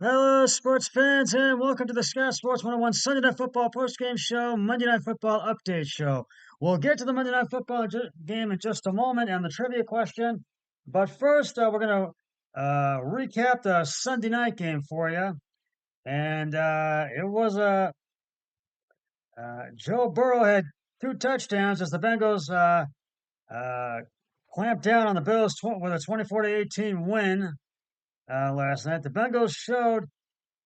Hello, sports fans, and welcome to the Sky Sports 101 Sunday Night Football postgame show, Monday Night Football update show. We'll get to the Monday Night Football game in just a moment and the trivia question. But first, we're going to recap the Sunday night game for you. And it was Joe Burrow had two touchdowns as the Bengals uh, clamped down on the Bills with a 24-18 win last night. The Bengals showed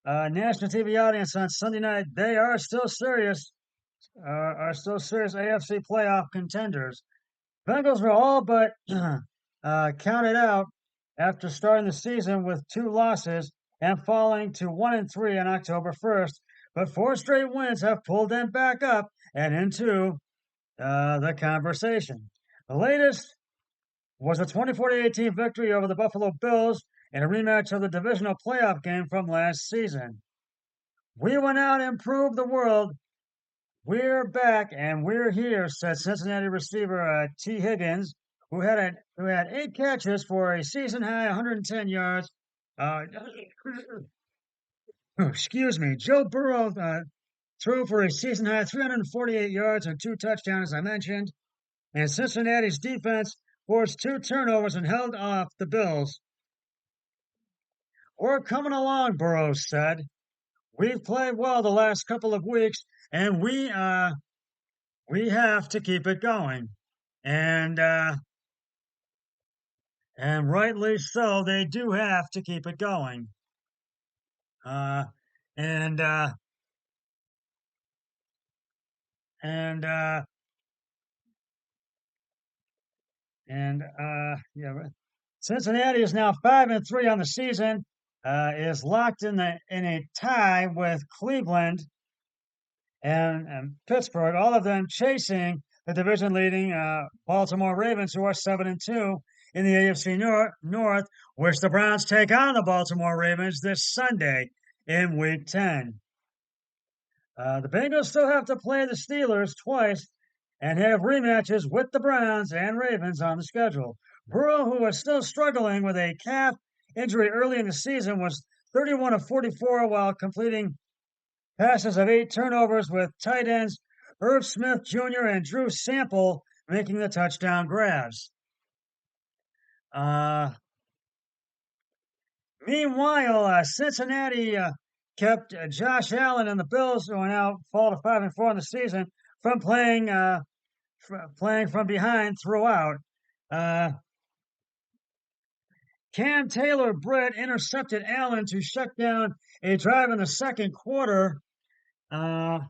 national TV audience on Sunday night, they are still serious AFC playoff contenders. Bengals were all but counted out after starting the season with two losses and falling to 1-3 on October 1st. But four straight wins have pulled them back up and into the conversation. The latest was a 24-18 victory over the Buffalo Bills in a rematch of the divisional playoff game from last season. We went out and proved the world we're back and we're here, said Cincinnati receiver T. Higgins, who had 8 catches for a season high 110 yards. Excuse me. Joe Burrow threw for a season high 348 yards and two touchdowns, as I mentioned. And Cincinnati's defense forced two turnovers and held off the Bills. We're coming along, Burrow said. We've played well the last couple of weeks, and we have to keep it going, and rightly so. They do have to keep it going, uh, and uh, and yeah. Cincinnati is now 5-3 on the season. Is locked in a tie with Cleveland and Pittsburgh, all of them chasing the division leading Baltimore Ravens, who are 7-2 in the AFC North, which the Browns take on the Baltimore Ravens this Sunday in Week 10. The Bengals still have to play the Steelers twice and have rematches with the Browns and Ravens on the schedule. Burrow, who was still struggling with a calf injury early in the season, was 31 of 44 while completing passes of 8 turnovers, with tight ends Irv Smith Jr. and Drew Sample making the touchdown grabs. Uh, Meanwhile, Cincinnati kept Josh Allen and the Bills, who are now fall to 5-4 in the season, from playing from behind throughout. Cam Taylor Britt intercepted Allen to shut down a drive in the second quarter. And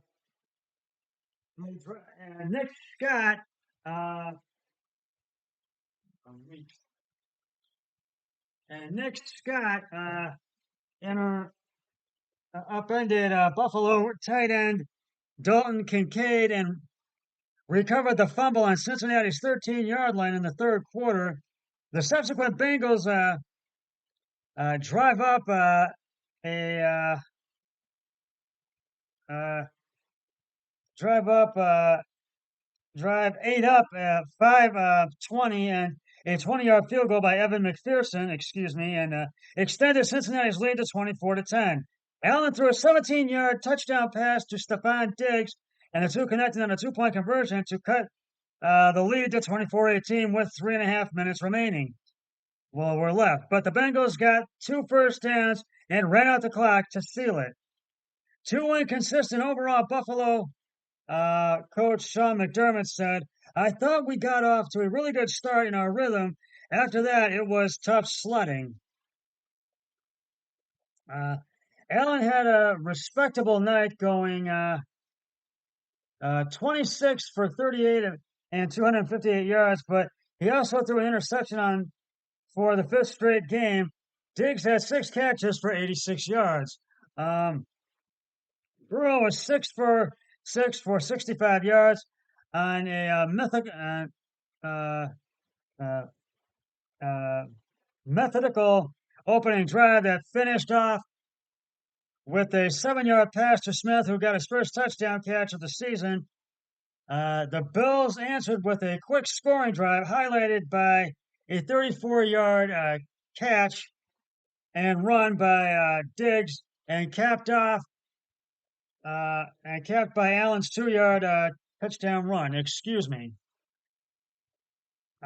Nick Scott inter, upended Buffalo tight end Dalton Kincaid and recovered the fumble on Cincinnati's 13-yard line in the third quarter. The subsequent Bengals drive up a drive up drive 8 up 5-20 and a 20-yard field goal by Evan McPherson, and extended Cincinnati's lead to 24-10. Allen threw a 17-yard touchdown pass to Stephon Diggs, and the two connected on a two-point conversion to cut the lead to 24-18 with 3.5 minutes remaining. Well, we're left, but the Bengals got two first downs and ran out the clock to seal it. Too inconsistent overall. Buffalo coach Sean McDermott said, I thought we got off to a really good start in our rhythm. After that, it was tough sledding. Allen had a respectable night, going 26 for 38 and 258 yards, but he also threw an interception for the fifth straight game. Diggs had 6 catches for 86 yards. Burrow was 6 for 65 yards on a methodical opening drive that finished off with a 7-yard pass to Smith, who got his first touchdown catch of the season. The Bills answered with a quick scoring drive highlighted by a 34-yard catch and run by Diggs and capped by Allen's 2-yard touchdown run. Excuse me.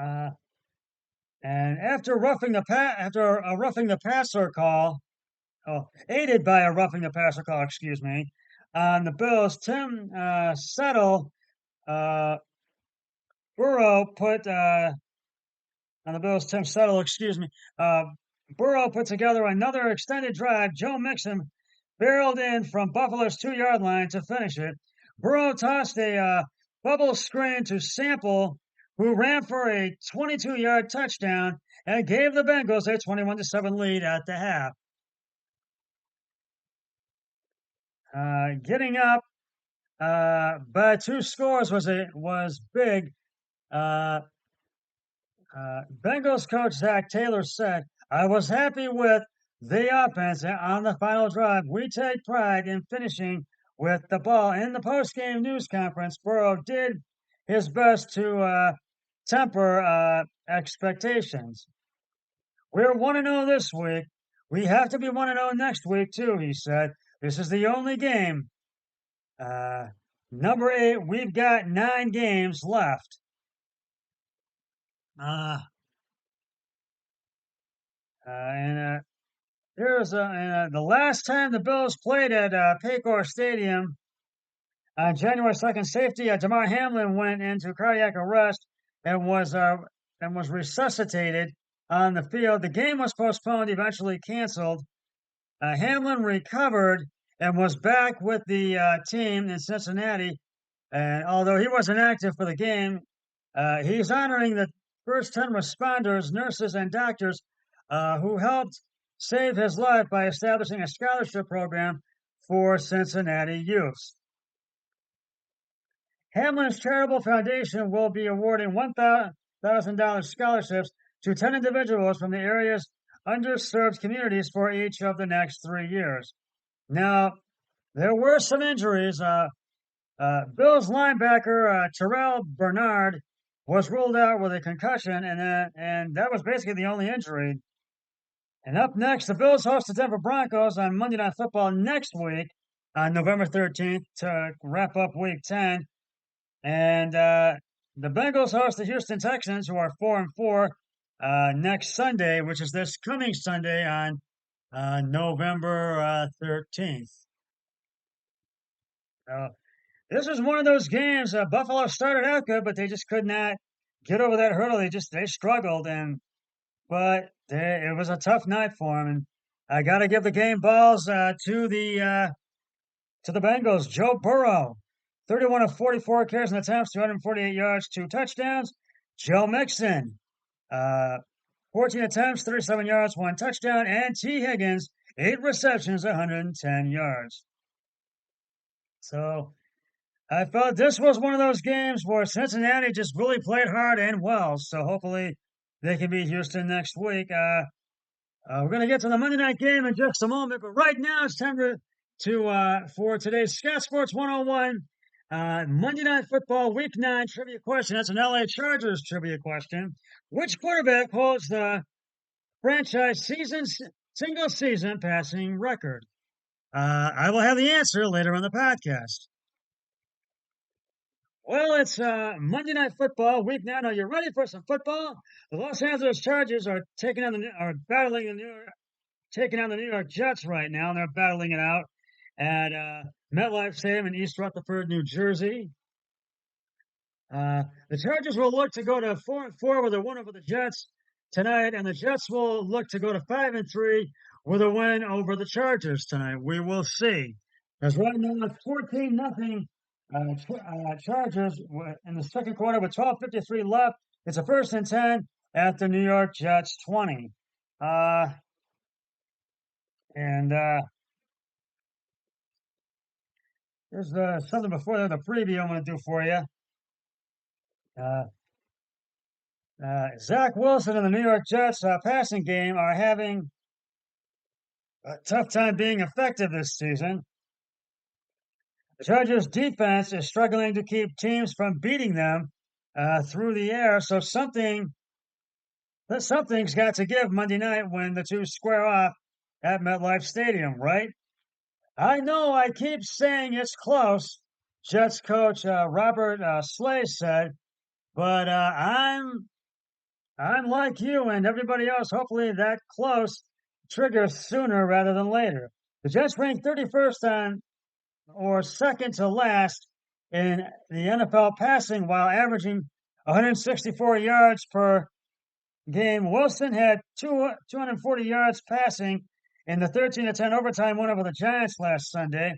Uh, and after a roughing the passer call, aided by a roughing the passer call, excuse me, on the Bills, Tim Settle uh, Burrow put on the Bills, Tim Settle, excuse me. Burrow put together another extended drive. Joe Mixon barreled in from Buffalo's 2-yard line to finish it. Burrow tossed a bubble screen to Sample, who ran for a 22-yard touchdown and gave the Bengals a 21-7 lead at the half. Getting up by 2 scores was big. Bengals coach Zach Taylor said, "I was happy with the offense on the final drive. We take pride in finishing with the ball." In the post-game news conference, Burrow did his best to temper expectations. "We're 1-0 this week. We have to be 1-0 next week, too," he said. "This is the only game. Number 8, we've got 9 games left." And the last time the Bills played at Paycor Stadium on January 2nd, safety Damar Hamlin went into cardiac arrest and was resuscitated on the field. The game was postponed, eventually canceled. Hamlin recovered and was back with the team in Cincinnati. And although he wasn't active for the game, he's honoring the first 10 responders, nurses, and doctors who helped save his life by establishing a scholarship program for Cincinnati youths. Hamlin's Charitable Foundation will be awarding $1,000 scholarships to 10 individuals from the area's underserved communities for each of the next 3 years. Now, there were some injuries. Bills linebacker Terrell Bernard was ruled out with a concussion, and that was basically the only injury. And up next, the Bills host the Denver Broncos on Monday Night Football next week on November 13th to wrap up Week 10. And the Bengals host the Houston Texans, who are 4-4, next Sunday, which is this coming Sunday on November 13th. This was one of those games. Buffalo started out good, but they just could not get over that hurdle. They struggled, but it was a tough night for them. And I got to give the game balls to the Bengals. Joe Burrow, 31 of 44 carries and attempts, 248 yards, 2 touchdowns. Joe Mixon, 14 attempts, 37 yards, 1 touchdown. And T. Higgins, 8 receptions, 110 yards. So I thought this was one of those games where Cincinnati just really played hard and well. So hopefully they can beat Houston next week. We're going to get to the Monday night game in just a moment, but right now it's time for today's Scott Sports 101 Monday Night Football Week 9 trivia question. That's an LA Chargers trivia question. Which quarterback holds the franchise single season passing record? I will have the answer later on the podcast. Well, it's Monday Night Football Week 9. Are you ready for some football? The Los Angeles Chargers are taking on the New York Jets right now, and they're battling it out at MetLife Stadium in East Rutherford, New Jersey. The Chargers will look to go to 4-4 with a win over the Jets tonight, and the Jets will look to go to 5-3 with a win over the Chargers tonight. We will see. As right now, it's 14-0. Chargers in the second quarter with 12:53 left. It's a 1st and 10 at the New York Jets 20. There's something before that, the preview I'm going to do for you. Zach Wilson and the New York Jets passing game are having a tough time being effective this season. The Chargers defense is struggling to keep teams from beating them through the air, so something's got to give Monday night when the two square off at MetLife Stadium, right? I know I keep saying it's close, Jets coach Robert Slay said, but I'm like you and everybody else. Hopefully, that close triggers sooner rather than later. The Jets ranked 31st on or second to last in the NFL passing while averaging 164 yards per game. Wilson had 240 yards passing in the 13 to 10 overtime win over the Giants last Sunday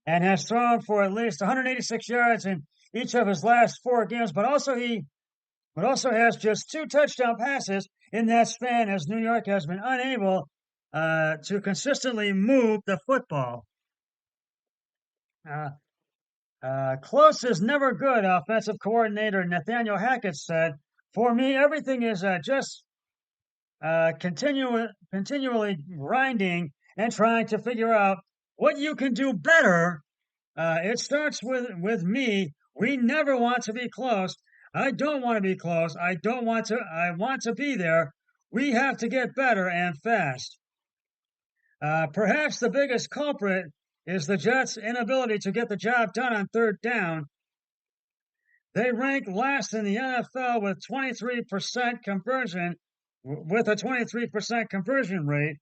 and has thrown for at least 186 yards in each of his last four games, but also has just two touchdown passes in that span as New York has been unable to consistently move the football. Uh, Close is never good, offensive coordinator Nathaniel Hackett said. For me, everything is just continually grinding and trying to figure out what you can do better. It starts with me. We never want to be close. I don't want to be close. I don't want to. I want to be there. We have to get better and fast. Perhaps the biggest culprit is the Jets' inability to get the job done on third down. They rank last in the NFL with 23% conversion, with a 23% conversion rate,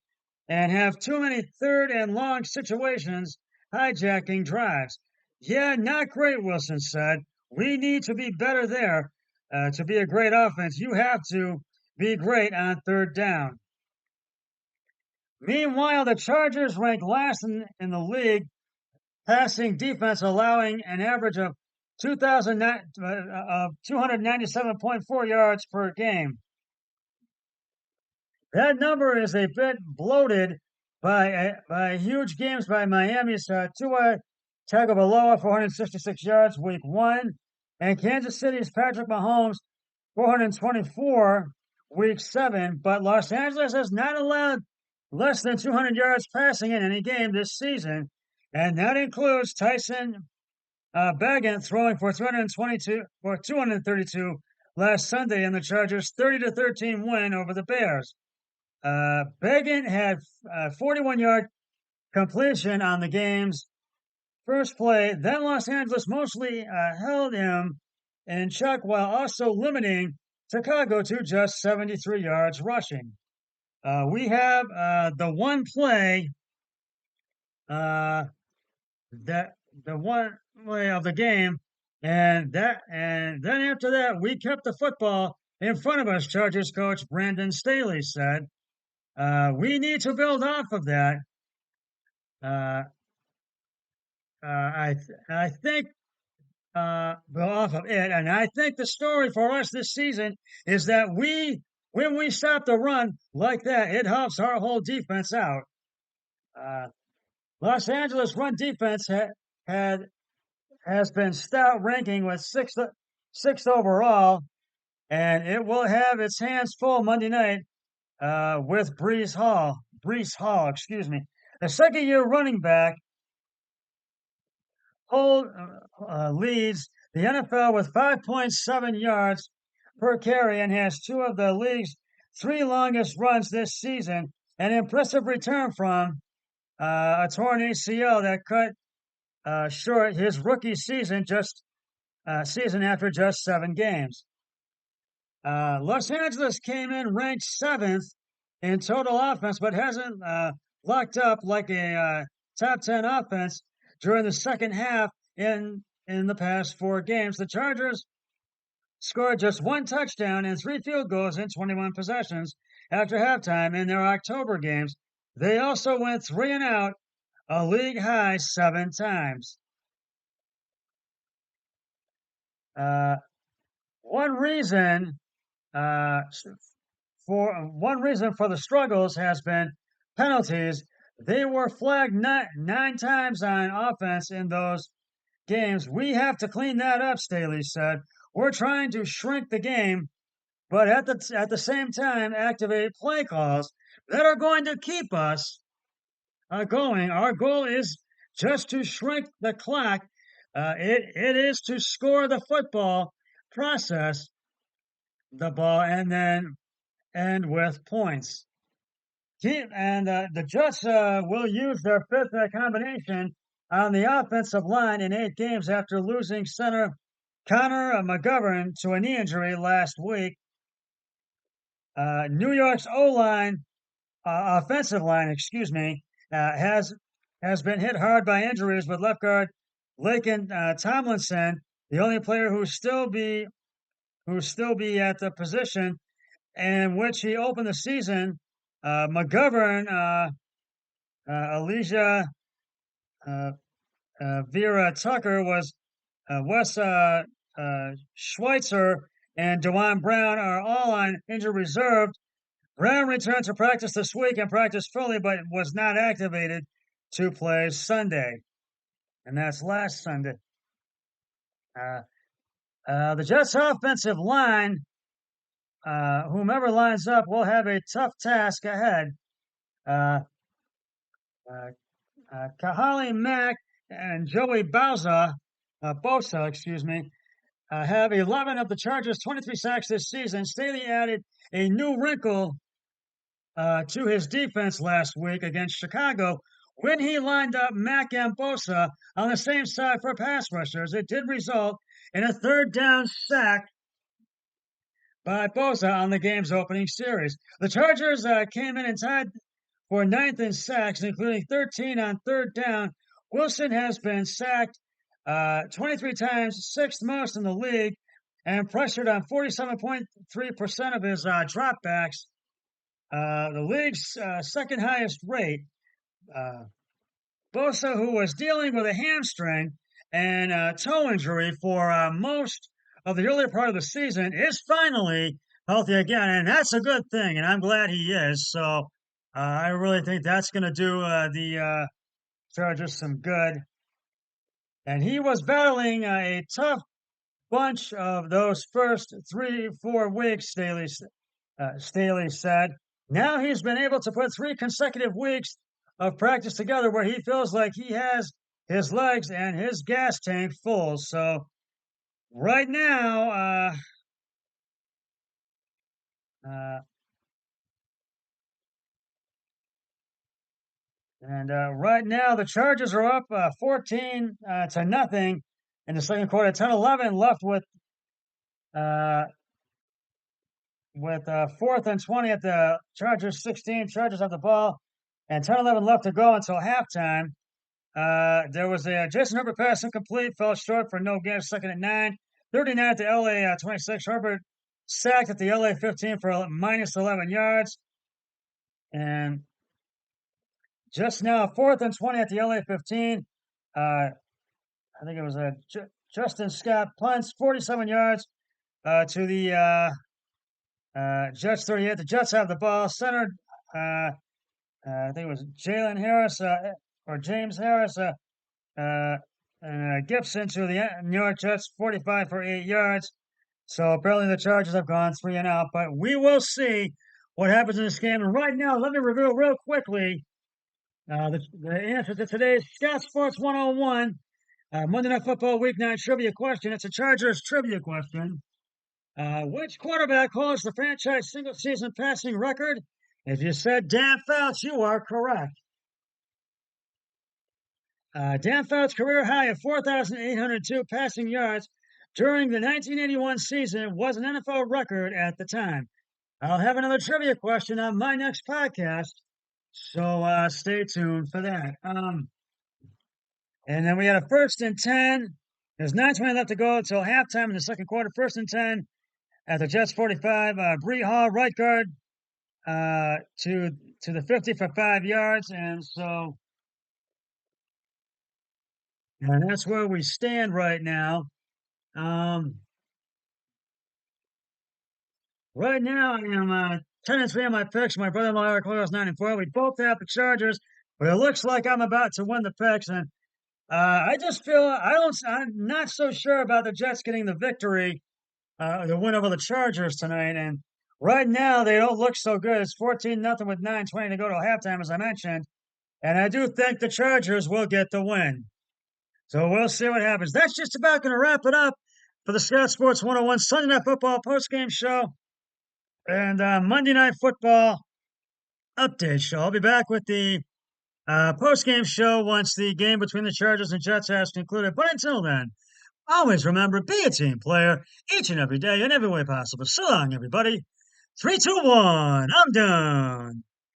and have too many third and long situations hijacking drives. Yeah, not great, Wilson said. We need to be better there. To be a great offense, you have to be great on third down. Meanwhile, the Chargers rank last in the league passing defense, allowing an average of 297.4 yards per game. That number is a bit bloated by huge games by Miami's Tua Tagovailoa, 466 yards week one, and Kansas City's Patrick Mahomes, 424 week seven. But Los Angeles has not allowed less than 200 yards passing in any game this season, and that includes Tyson Bagent throwing for 232 last Sunday in the Chargers' 30-13 win over the Bears. Bagent had 41-yard completion on the game's first play. Then Los Angeles mostly held him in check while also limiting Chicago to just 73 yards rushing. We have the one play that the one play of the game, and then after that we kept the football in front of us. Chargers coach Brandon Staley said, "We need to build off of that." Uh, I think build off of it, and I think the story for us this season is that when we stop the run like that, it helps our whole defense out. Uh, Los Angeles run defense had has been stout, ranking with sixth overall, and it will have its hands full Monday night with Brees Hall. Brees Hall, excuse me. The second-year running back leads the NFL with 5.7 yards per carry and has two of the league's three longest runs this season. An impressive return from a torn ACL that cut short his rookie season season after just 7 games. Los Angeles came in ranked seventh in total offense, but hasn't locked up like a top 10 offense during the second half in the past 4 games. The Chargers scored just one touchdown and 3 field goals in 21 possessions after halftime in their October games. They also went 3 and out a league high 7 times. One reason for the struggles has been penalties. They were flagged nine times on offense in those games. We have to clean that up, Staley said. We're trying to shrink the game, but at the same time activate play calls that are going to keep us going. Our goal is just to shrink the clock. It is to score the football, process the ball, and then end with points. The Jets will use their fifth combination on the offensive line in 8 games after losing center Connor McGovern to a knee injury last week. New York's offensive line, excuse me, has been hit hard by injuries, with left guard Laken Tomlinson, the only player who still be at the position in which he opened the season. McGovern, Elijah Vera Tucker was Wes Schweitzer and Dewan Brown are all on injured reserve. Brown returned to practice this week and practiced fully, but was not activated to play Sunday, and that's last Sunday. The Jets' offensive line, whomever lines up, will have a tough task ahead. Kahali Mack and Joey Bosa, have 11 of the Chargers' 23 sacks this season. Staley added a new wrinkle to his defense last week against Chicago when he lined up Mack and Bosa on the same side for pass rushers. It did result in a third down sack by Bosa on the game's opening series. The Chargers came in and tied for ninth in sacks, including 13 on third down. Wilson has been sacked 23 times, sixth most in the league, and pressured on 47.3% of his dropbacks, the league's second highest rate. Bosa, who was dealing with a hamstring and toe injury for most of the earlier part of the season, is finally healthy again, and that's a good thing, and I'm glad he is. So I really think that's going to do the Chargers some good. And he was battling a tough bunch of those first 3-4 weeks, Staley said. Now he's been able to put 3 consecutive weeks of practice together where he feels like he has his legs and his gas tank full. So right now, right now the Chargers are up 14 to nothing in the second quarter. 10-11 left with 4th and 20 at the Chargers 16. Chargers have the ball, and 10-11 left to go until halftime. There was a Jason Herbert pass incomplete, fell short for no gain. Second and 9. 39 at the LA 26. Herbert sacked at the LA 15 for minus 11 yards. And just now, 4th and 20 at the LA 15. I think it was Justin Scott punts 47 yards to the Jets 38. The Jets have the ball centered. I think it was Jalen Harris or James Harris and Gibson to the New York Jets 45 for 8 yards. So apparently the Chargers have gone 3 and out, but we will see what happens in this game. And right now, let me reveal real quickly the answer to today's Scott Sports 101 Monday Night Football Week 9 trivia question. It's a Chargers trivia question. Which quarterback holds the franchise single-season passing record? If you said Dan Fouts, you are correct. Dan Fouts' career high of 4,802 passing yards during the 1981 season was an NFL record at the time. I'll have another trivia question on my next podcast, so stay tuned for that. And then we had a 1st and 10. There's 9:20 left to go until halftime in the second quarter. 1st and 10 at the Jets 45. Bree Hall, right guard, to the 50 for 5 yards, and that's where we stand right now. Right now, I am 10-3 on my picks. My brother-in-law Eric Loyal 9-4. We both have the Chargers, but it looks like I'm about to win the picks, and I just feel I'm not so sure about the Jets getting the victory, the win over the Chargers tonight. And right now, they don't look so good. It's 14-0 with 9:20 to go to halftime, as I mentioned. And I do think the Chargers will get the win. So we'll see what happens. That's just about going to wrap it up for the Scott Sports 101 Sunday Night Football postgame show and Monday Night Football update show. I'll be back with the post-game show once the game between the Chargers and Jets has concluded. But until then, always remember, be a team player each and every day in every way possible. So long, everybody. 3, 2, 1. I'm done.